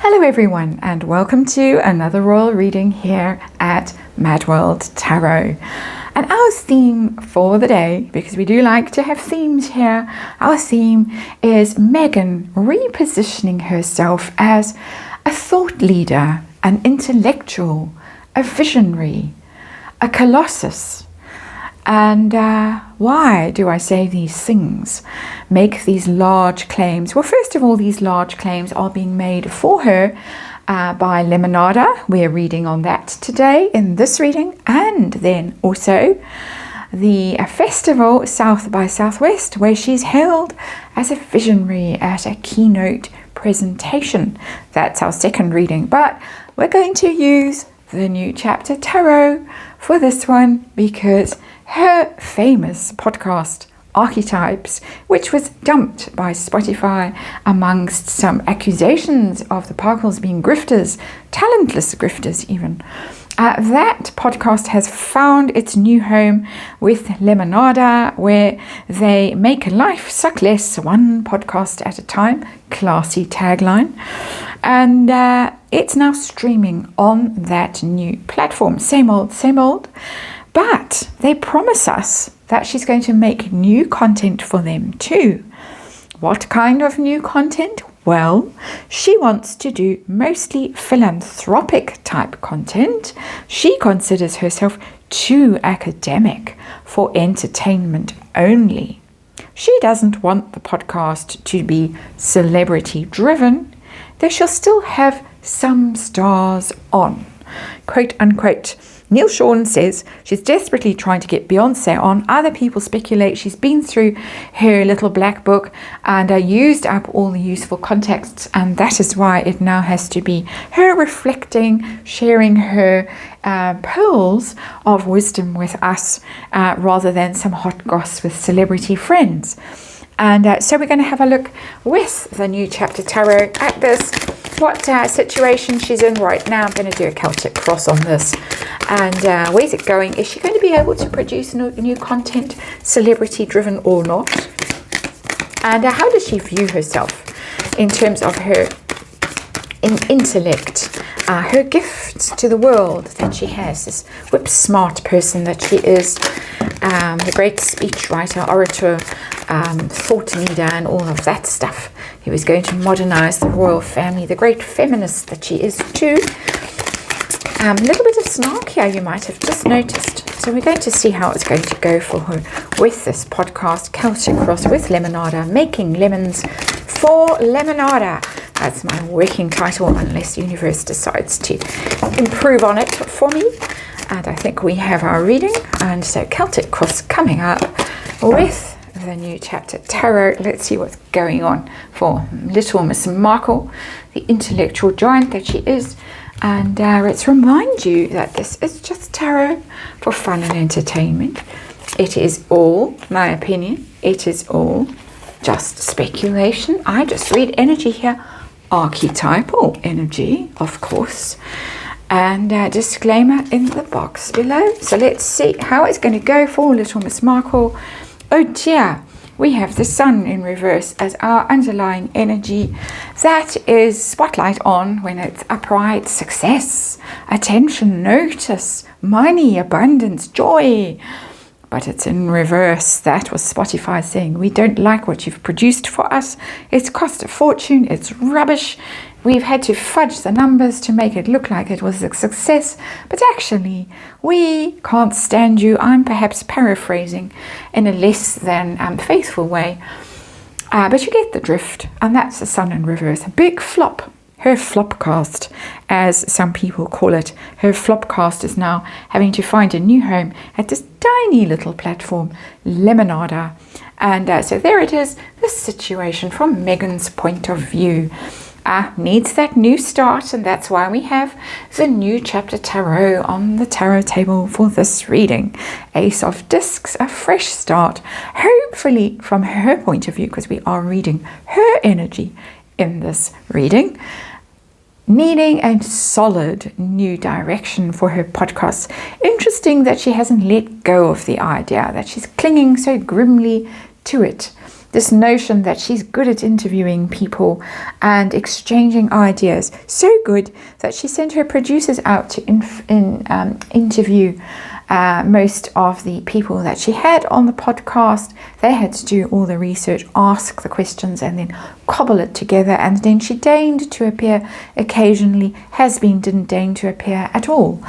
Hello everyone, and welcome to another royal reading here at MadWorldTarot. And our theme for the day, because we do like to have themes here, our theme is Megan repositioning herself as a thought leader, an intellectual, a visionary, a colossus. And why do I say these things? Make these large claims? Well, first of all, these large claims are being made for her by Lemonada. We're reading on that today in this reading. And then also the festival South by Southwest, where she's held as a visionary at a keynote presentation. That's our second reading. But we're going to use the New Chapter Tarot for this one because her famous podcast Archetypes, which was dumped by Spotify amongst some accusations of the Parkles being grifters, talentless grifters even. That podcast has found its new home with Lemonada, where they make life suck less, one podcast at a time. Classy tagline. And it's now streaming on that new platform. Same old, same old. But they promise us that she's going to make new content for them too. What kind of new content? Well, she wants to do mostly philanthropic type content. She considers herself too academic for entertainment only. She doesn't want the podcast to be celebrity driven, though she'll still have some stars on. Quote unquote. Neil Sean says she's desperately trying to get Beyonce on. Other people speculate she's been through her little black book and used up all the useful contexts, and that is why it now has to be her reflecting, sharing her pearls of wisdom with us rather than some hot goss with celebrity friends. And so we're going to have a look with the New Chapter Tarot at this, what situation she's in right now. I'm going to do a Celtic cross on this. And where's it going? Is she going to be able to produce new content, celebrity driven or not? And how does she view herself in terms of her intellect, her gift to the world that she has, this whip smart person that she is, the great speech writer, orator, thought leader, and all of that stuff. He was going to modernize the royal family, the great feminist that she is too. A little bit of snark here, you might have just noticed. So we're going to see how it's going to go for her with this podcast, Celtic Cross with Lemonada, making lemons for Lemonada. That's my working title, unless the universe decides to improve on it for me. And I think we have our reading. And so Celtic Cross coming up with the New Chapter Tarot. Let's see what's going on for little Miss Markle, the intellectual giant that she is. And let's remind you that this is just tarot for fun and entertainment. It is all my opinion. It is all just speculation. I just read energy here. Archetypal energy, of course. And disclaimer in the box below. So let's see how it's going to go for little Miss Markle. Oh dear. We have the sun in reverse as our underlying energy. That is spotlight on when it's upright, success, attention, notice, money, abundance, joy. But it's in reverse. That was Spotify saying, we don't like what you've produced for us. It's cost a fortune. It's rubbish. We've had to fudge the numbers to make it look like it was a success, but actually we can't stand you. I'm perhaps paraphrasing in a less than faithful way, but you get the drift, and that's the sun in reverse. A big flop. Her flopcast, as some people call it. Her flopcast is now having to find a new home at this tiny little platform, Lemonada. And so there it is, this situation from Megan's point of view. Needs that new start, and that's why we have the New Chapter Tarot on the tarot table for this reading. Ace of Discs, a fresh start, hopefully from her point of view, because we are reading her energy in this reading. Needing a solid new direction for her podcast. Interesting that she hasn't let go of the idea, that she's clinging so grimly to it. this notion that she's good at interviewing people and exchanging ideas. So good that she sent her producers out to interview most of the people that she had on the podcast. They had to do all the research, ask the questions, and then cobble it together. And then she deigned to appear occasionally, didn't deign to appear at all.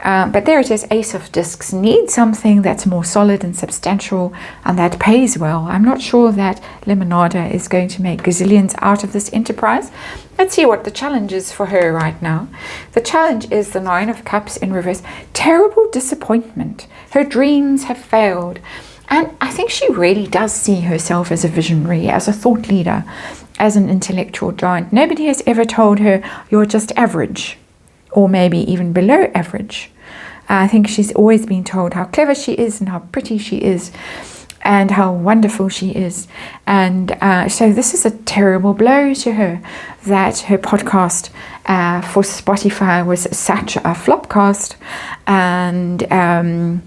But there it is, Ace of Discs. Need something that's more solid and substantial and that pays well. I'm not sure that Lemonada is going to make gazillions out of this enterprise. Let's see what the challenge is for her right now. The challenge is the Nine of Cups in reverse. Terrible disappointment. Her dreams have failed. And I think she really does see herself as a visionary, as a thought leader, as an intellectual giant. Nobody has ever told her you're just average, or maybe even below average. I think she's always been told how clever she is and how pretty she is and how wonderful she is. And so this is a terrible blow to her, that her podcast for Spotify was such a flopcast. And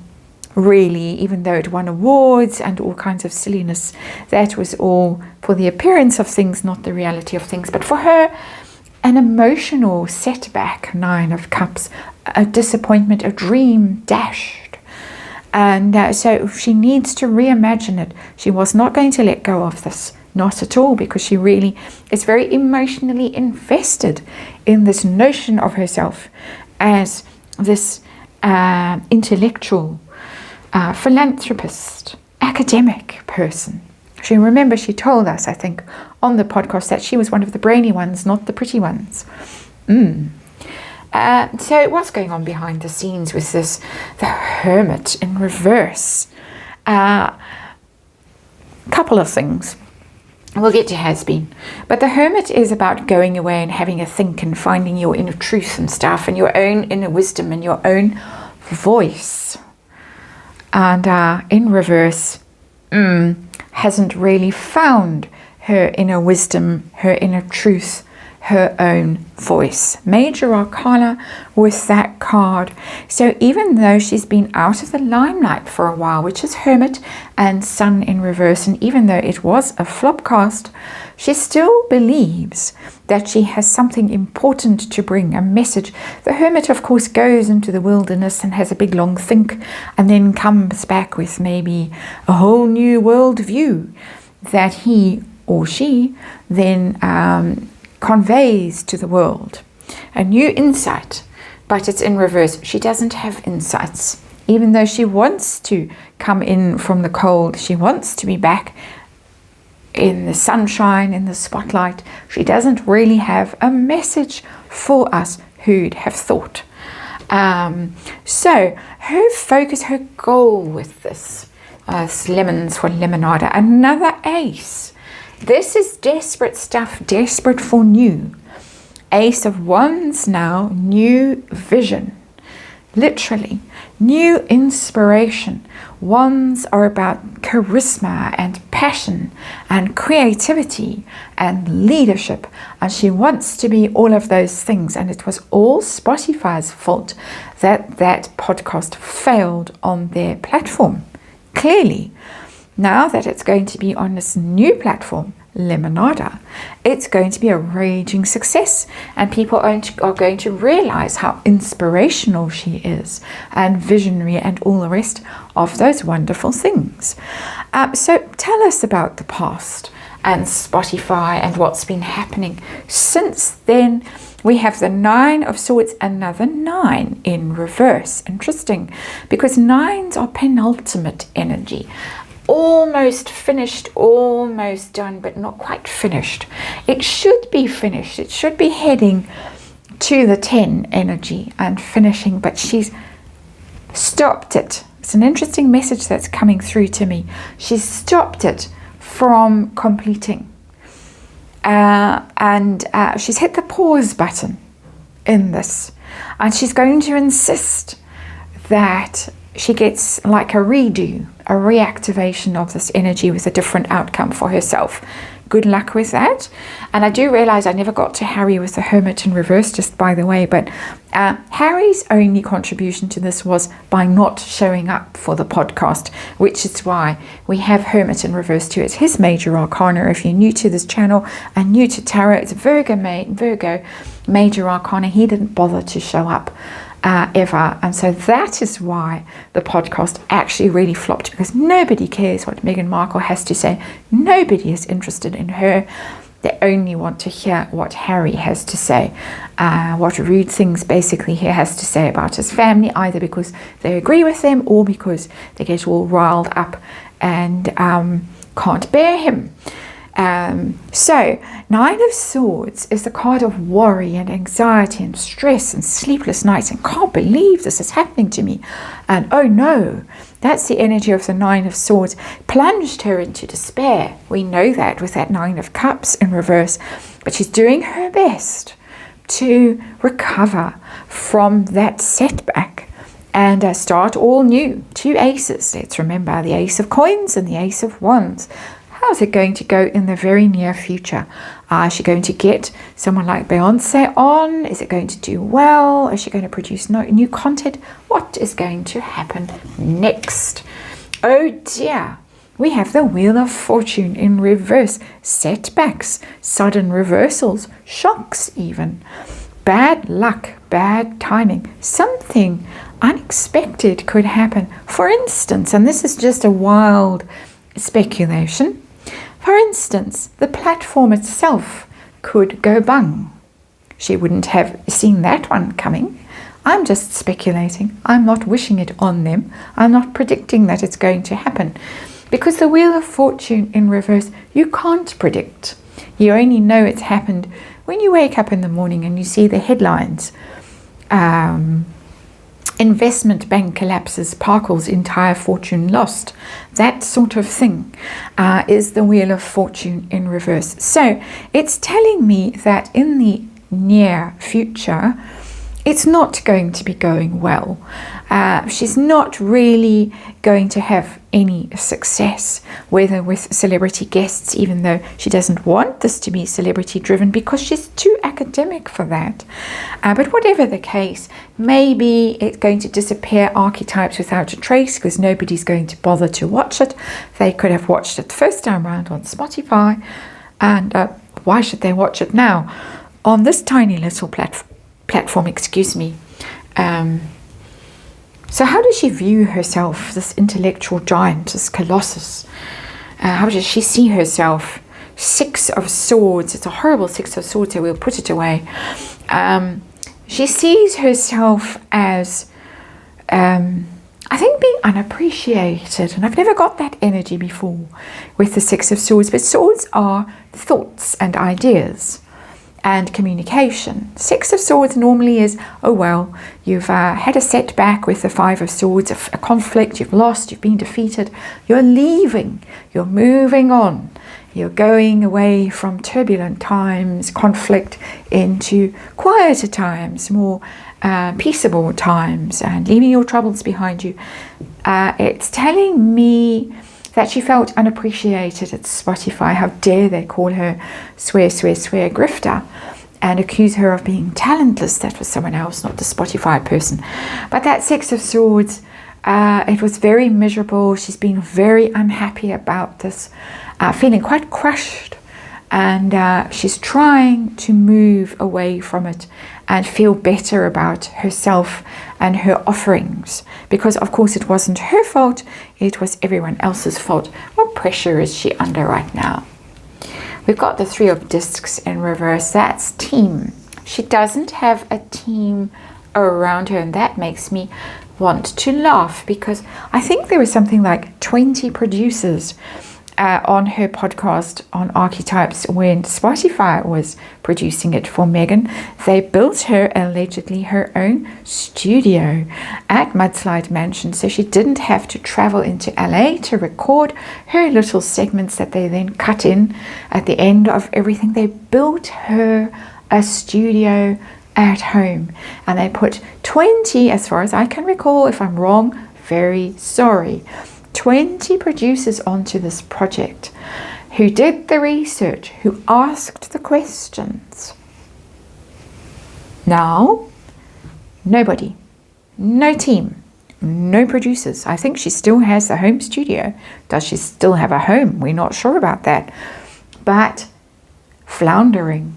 really, even though it won awards and all kinds of silliness, that was all for the appearance of things, not the reality of things. But for her, an emotional setback, Nine of Cups, a disappointment, a dream dashed. And so she needs to reimagine it. She was not going to let go of this, not at all, because she really is very emotionally invested in this notion of herself as this intellectual philanthropist, academic person. She told us, I think, on the podcast that she was one of the brainy ones, not the pretty ones. So what's going on behind the scenes with this, the Hermit in reverse? Couple of things. We'll get to has been. But the Hermit is about going away and having a think and finding your inner truth and stuff, and your own inner wisdom and your own voice. And in reverse, hasn't really found her inner wisdom, her inner truth, her own voice. Major Arcana with that card. So even though she's been out of the limelight for a while, which is Hermit and Sun in reverse, and even though it was a flopcast, she still believes that she has something important to bring, a message. The Hermit, of course, goes into the wilderness and has a big long think, and then comes back with maybe a whole new world view that he or she then conveys to the world, a new insight. But it's in reverse. She doesn't have insights. Even though she wants to come in from the cold, she wants to be back in the sunshine, in the spotlight, she doesn't really have a message for us who'd have thought. So her focus, her goal with this lemons for Lemonada, another ace. This is desperate stuff, desperate for new. Ace of Wands now, new vision. Literally, new inspiration. Wands are about charisma and passion and creativity and leadership. And she wants to be all of those things. And it was all Spotify's fault that that podcast failed on their platform. Clearly, now that it's going to be on this new platform, Lemonada, it's going to be a raging success, and people are going to realize how inspirational she is and visionary and all the rest of those wonderful things. So tell us about the past and Spotify and what's been happening since then. We have the Nine of Swords, another 9 in reverse. Interesting, because 9s are penultimate energy. Almost finished, almost done, but not quite finished. It should be finished. It should be heading to the 10 energy and finishing, but she's stopped it. It's an interesting message that's coming through to me. She's stopped it from completing. And she's hit the pause button in this. And she's going to insist that she gets like a redo, a reactivation of this energy with a different outcome for herself. good luck with that. And I do realize I never got to Harry with the Hermit in reverse, just by the way, but Harry's only contribution to this was by not showing up for the podcast, which is why we have Hermit in reverse too. It's his major arcana. If you're new to this channel and new to tarot, it's Virgo major arcana. He didn't bother to show up ever, and so that is why the podcast actually really flopped, because nobody cares what Meghan Markle has to say. Nobody is interested in her. They only want to hear what Harry has to say, what rude things basically he has to say about his family, either because they agree with them or because they get all riled up and can't bear him. So Nine of Swords is the card of worry and anxiety and stress and sleepless nights and can't believe this is happening to me, and oh no, that's the energy of the Nine of Swords. Plunged her into despair. We know that with that Nine of Cups in reverse, but she's doing her best to recover from that setback and start all new. 2 aces, let's remember, the Ace of Coins and the Ace of Wands. How's it going to go in the very near future? Is she going to get someone like Beyonce on? Is it going to do well? Is she going to produce new content? What is going to happen next? Oh dear, we have the Wheel of Fortune in reverse. Setbacks, sudden reversals, shocks even. Bad luck, bad timing. Something unexpected could happen. For instance, and this is just a wild speculation, for instance, the platform itself could go bung. She wouldn't have seen that one coming. I'm just speculating. I'm not wishing it on them. I'm not predicting that it's going to happen. Because the Wheel of Fortune in reverse, you can't predict. You only know it's happened when you wake up in the morning and you see the headlines. Investment bank collapses, Parkle's entire fortune lost. That sort of thing is the Wheel of Fortune in reverse. So it's telling me that in the near future, it's not going to be going well. She's not really going to have any success, whether with celebrity guests, even though she doesn't want this to be celebrity driven because she's too academic for that. But whatever the case, maybe it's going to disappear archetypes without a trace because nobody's going to bother to watch it. They could have watched it the first time around on Spotify, and why should they watch it now on this tiny little platform, excuse me. So how does she view herself, this intellectual giant, this colossus? How does she see herself? 6 of Swords. It's a horrible 6 of Swords, so we'll put it away. She sees herself as, I think, being unappreciated. And I've never got that energy before with the 6 of Swords. But swords are thoughts and ideas and communication. 6 of Swords normally is, oh well, you've had a setback with the 5 of Swords, a conflict, you've lost, you've been defeated, you're leaving, you're moving on, you're going away from turbulent times, conflict, into quieter times, more peaceable times, and leaving your troubles behind you. It's telling me that she felt unappreciated at Spotify. How dare they call her swear grifter and accuse her of being talentless. That was someone else, not the Spotify person. But that 6 of Swords, it was very miserable. She's been very unhappy about this, feeling quite crushed. And she's trying to move away from it and feel better about herself and her offerings. Because, of course, it wasn't her fault. It was everyone else's fault. What pressure is she under right now? We've got the 3 of Discs in reverse. That's team. She doesn't have a team around her, and that makes me want to laugh, because I think there was something like 20 producers on her podcast on archetypes when Spotify was producing it for Meghan. They built her, allegedly, her own studio at Mudslide Mansion, so she didn't have to travel into LA to record her little segments that they then cut in at the end of everything. They built her a studio at home, and they put 20, as far as I can recall. If I'm wrong, very sorry, 20 producers onto this project who did the research, who asked the questions. Now, nobody, no team, no producers. I think she still has the home studio. Does she still have a home? We're not sure about that. But floundering.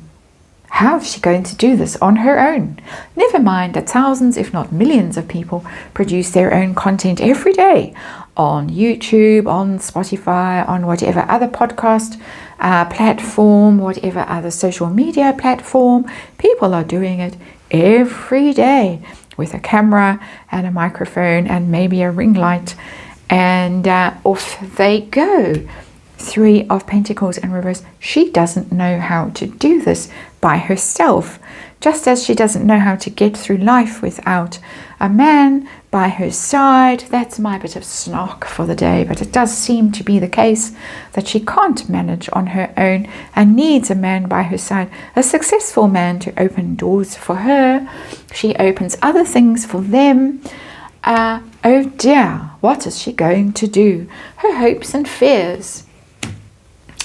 How is she going to do this on her own? Never mind that thousands, if not millions of people produce their own content every day on YouTube, on Spotify, on whatever other podcast platform, whatever other social media platform. People are doing it every day with a camera and a microphone and maybe a ring light, and off they go. Three of Pentacles in reverse. She doesn't know how to do this by herself, just as she doesn't know how to get through life without a man by her side. That's my bit of snark for the day, but it does seem to be the case that she can't manage on her own and needs a man by her side, a successful man to open doors for her. She opens other things for them. Oh dear, what is she going to do? Her hopes and fears.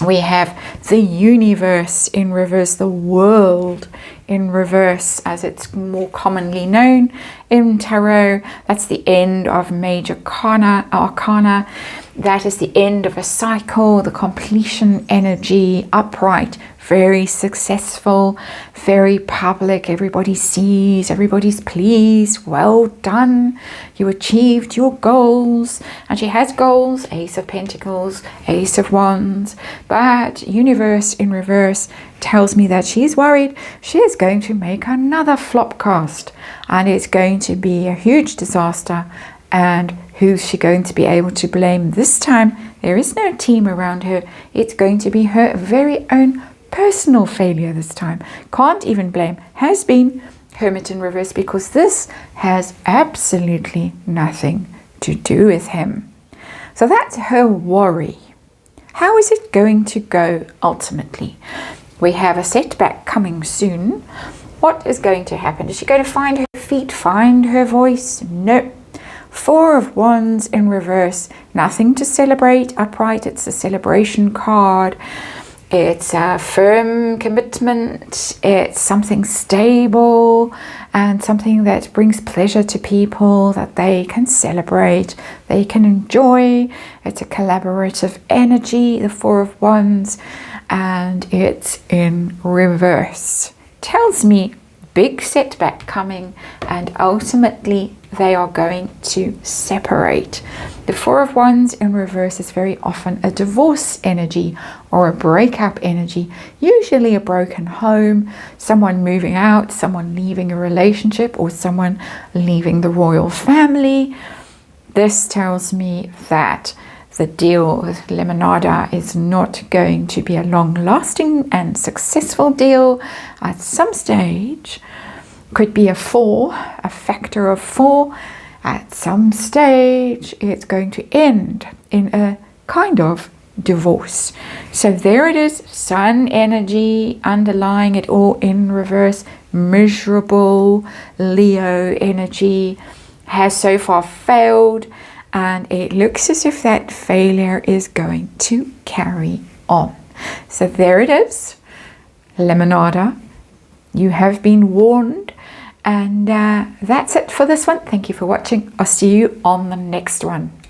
We have the universe in reverse, the world in reverse, as it's more commonly known in tarot. That's the end of major arcana. That is the end of a cycle, the completion energy, upright, very successful, very public. Everybody sees, everybody's pleased. Well done. You achieved your goals. And she has goals, Ace of Pentacles, Ace of Wands. But universe in reverse tells me that she's worried she is going to make another flop cast. And it's going to be a huge disaster. And who's she going to be able to blame this time? There is no team around her. It's going to be her very own personal failure this time. Can't even blame. Has been Hermit in reverse, because this has absolutely nothing to do with him. So that's her worry. How is it going to go ultimately? We have a setback coming soon. What is going to happen? Is she going to find her feet, find her voice? No. Four of Wands in reverse. Nothing to celebrate. Upright. It's a celebration card. It's a firm commitment. It's something stable and something that brings pleasure to people, that they can celebrate, they can enjoy. It's a collaborative energy, the Four of Wands, and it's in reverse. Tells me big setback coming, and ultimately they are going to separate. The Four of Wands in reverse is very often a divorce energy or a breakup energy, usually a broken home, someone moving out, someone leaving a relationship, or someone leaving the royal family. This tells me that the deal with Lemonada is not going to be a long-lasting and successful deal. At some stage, could be a 4, a factor of 4. At some stage, it's going to end in a kind of divorce. So there it is, Sun energy underlying it all in reverse. Miserable Leo energy has so far failed, and it looks as if that failure is going to carry on. So there it is, Lemonada. You have been warned. And that's it for this one. Thank you for watching. I'll see you on the next one.